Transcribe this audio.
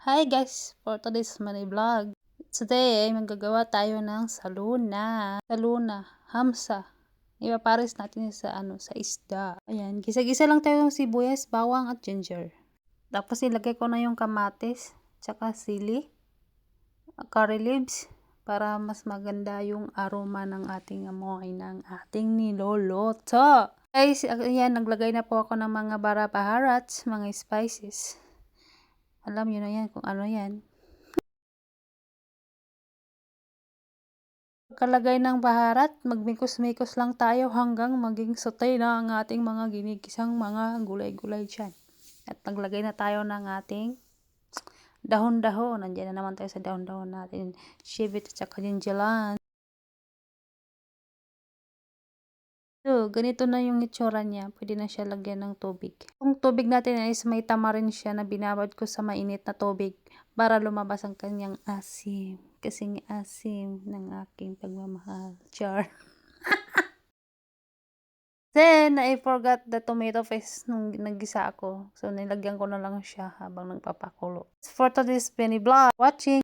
Hi guys, for today's mini vlog. Today ay manggagawa tayo ng saluna. Hamsa. Ipapares natin sa sa isda. Ayan, gisa-gisa lang tayo ng sibuyas, bawang at ginger. Tapos ilagay ko na yung kamatis, tsaka sili, curry leaves para mas maganda yung aroma ng ating amoy ng ating niloloto. Guys, ayan, naglagay na po ako ng mga baharats, mga spices. Alam niyo na yan kung ano yan. Pagkalagay ng baharat, magmikos-mikos lang tayo hanggang maging sauté na ang ating mga ginigisang mga gulay-gulay dyan. At naglagay na tayo ng ating dahon-dahon. Nandiyan na naman tayo sa dahon-dahon natin. Shibit at saka jinjalan. So, ganito na yung itsura niya. Pwede na siya lagyan ng tubig. Yung tubig natin is may tamarin siya na binabad ko sa mainit na tubig para lumabas ang kanyang asim. Kasing asim ng aking pagmamahal. Char. Then, I forgot the tomato paste nung naggisa ako. So, nilagyan ko na lang siya habang nagpapakulo. For today's mini vlog, watching!